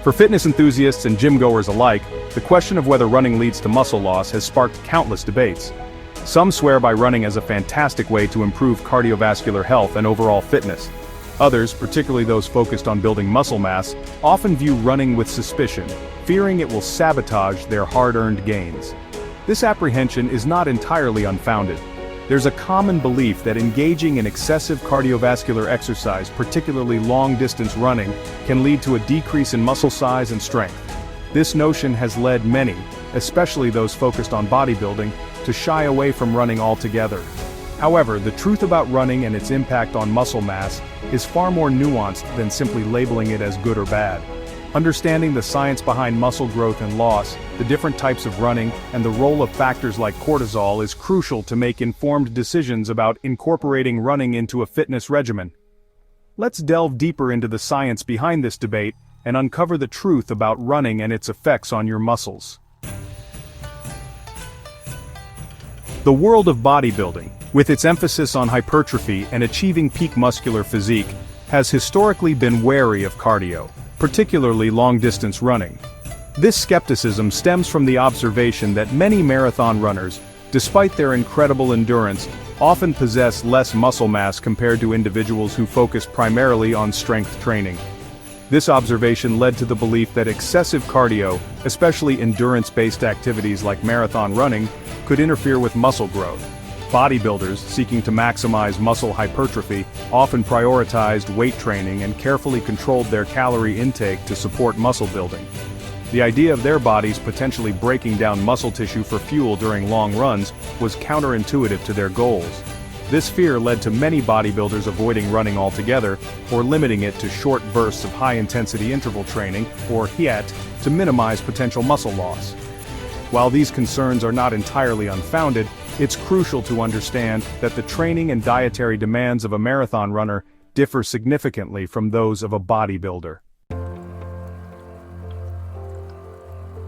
For fitness enthusiasts and gym goers alike, the question of whether running leads to muscle loss has sparked countless debates. Some swear by running as a fantastic way to improve cardiovascular health and overall fitness. Others, particularly those focused on building muscle mass, often view running with suspicion, fearing it will sabotage their hard-earned gains. This apprehension is not entirely unfounded. There's a common belief that engaging in excessive cardiovascular exercise, particularly long-distance running, can lead to a decrease in muscle size and strength. This notion has led many, especially those focused on bodybuilding, to shy away from running altogether. However, the truth about running and its impact on muscle mass is far more nuanced than simply labeling it as good or bad. Understanding the science behind muscle growth and loss, the different types of running, and the role of factors like cortisol is crucial to make informed decisions about incorporating running into a fitness regimen. Let's delve deeper into the science behind this debate and uncover the truth about running and its effects on your muscles. The world of bodybuilding, with its emphasis on hypertrophy and achieving peak muscular physique, has historically been wary of cardio, particularly long-distance running. This skepticism stems from the observation that many marathon runners, despite their incredible endurance, often possess less muscle mass compared to individuals who focus primarily on strength training. This observation led to the belief that excessive cardio, especially endurance-based activities like marathon running, could interfere with muscle growth. Bodybuilders, seeking to maximize muscle hypertrophy, often prioritized weight training and carefully controlled their calorie intake to support muscle building. The idea of their bodies potentially breaking down muscle tissue for fuel during long runs was counterintuitive to their goals. This fear led to many bodybuilders avoiding running altogether, or limiting it to short bursts of high-intensity interval training, or HIIT, to minimize potential muscle loss. While these concerns are not entirely unfounded, it's crucial to understand that the training and dietary demands of a marathon runner differ significantly from those of a bodybuilder.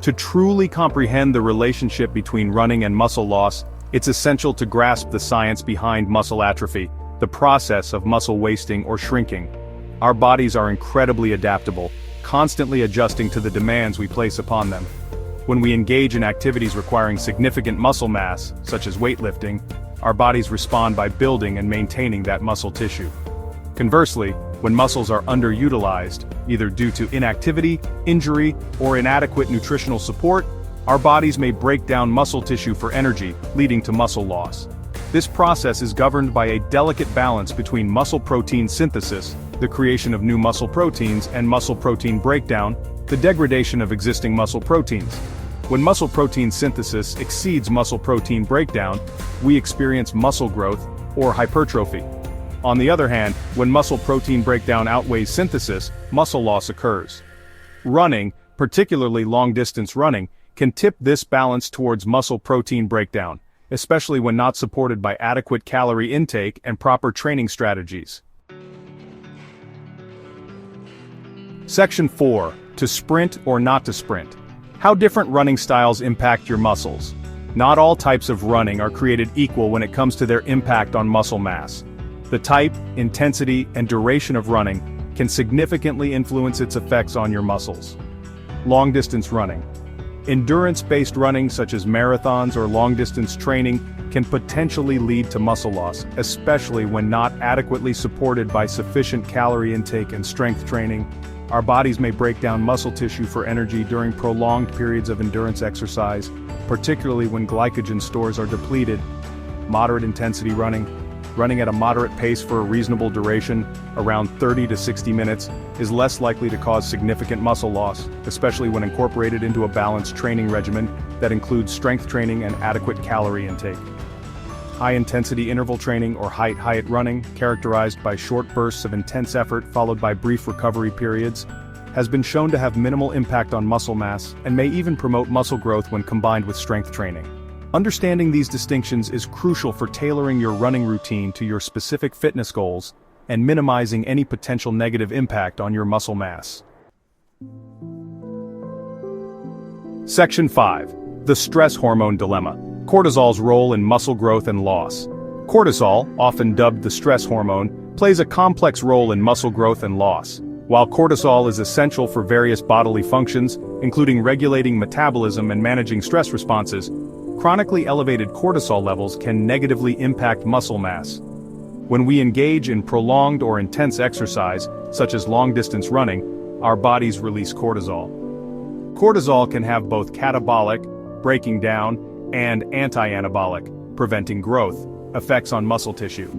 To truly comprehend the relationship between running and muscle loss, it's essential to grasp the science behind muscle atrophy, the process of muscle wasting or shrinking. Our bodies are incredibly adaptable, constantly adjusting to the demands we place upon them. When we engage in activities requiring significant muscle mass, such as weightlifting, our bodies respond by building and maintaining that muscle tissue. Conversely, when muscles are underutilized, either due to inactivity, injury, or inadequate nutritional support, our bodies may break down muscle tissue for energy, leading to muscle loss. This process is governed by a delicate balance between muscle protein synthesis, the creation of new muscle proteins, and muscle protein breakdown, the degradation of existing muscle proteins. When muscle protein synthesis exceeds muscle protein breakdown, we experience muscle growth, or hypertrophy. On the other hand, when muscle protein breakdown outweighs synthesis, muscle loss occurs. Running, particularly long-distance running, can tip this balance towards muscle protein breakdown, especially when not supported by adequate calorie intake and proper training strategies. Section 4. To sprint or not to sprint. How different running styles impact your muscles. Not all types of running are created equal when it comes to their impact on muscle mass. The type, intensity, and duration of running can significantly influence its effects on your muscles. Long-distance running. Endurance-based running such as marathons or long-distance training can potentially lead to muscle loss, especially when not adequately supported by sufficient calorie intake and strength training. Our bodies may break down muscle tissue for energy during prolonged periods of endurance exercise, particularly when glycogen stores are depleted. Moderate intensity running. Running at a moderate pace for a reasonable duration, around 30 to 60 minutes, is less likely to cause significant muscle loss, especially when incorporated into a balanced training regimen that includes strength training and adequate calorie intake. High-intensity interval training or HIIT running, characterized by short bursts of intense effort followed by brief recovery periods, has been shown to have minimal impact on muscle mass and may even promote muscle growth when combined with strength training. Understanding these distinctions is crucial for tailoring your running routine to your specific fitness goals and minimizing any potential negative impact on your muscle mass. Section 5. The stress hormone dilemma. Cortisol's role in muscle growth and loss. Cortisol, often dubbed the stress hormone, plays a complex role in muscle growth and loss. While cortisol is essential for various bodily functions, including regulating metabolism and managing stress responses, chronically elevated cortisol levels can negatively impact muscle mass. When we engage in prolonged or intense exercise, such as long-distance running, our bodies release cortisol. Cortisol can have both catabolic, breaking down, and anti-anabolic, preventing growth, effects on muscle tissue.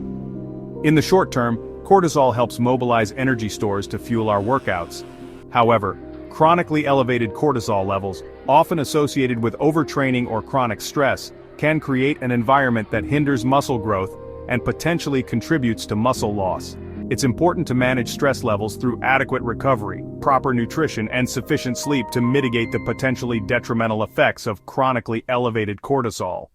In the short term, cortisol helps mobilize energy stores to fuel our workouts. However, chronically elevated cortisol levels, often associated with overtraining or chronic stress, can create an environment that hinders muscle growth and potentially contributes to muscle loss. It's important to manage stress levels through adequate recovery, proper nutrition, and sufficient sleep to mitigate the potentially detrimental effects of chronically elevated cortisol.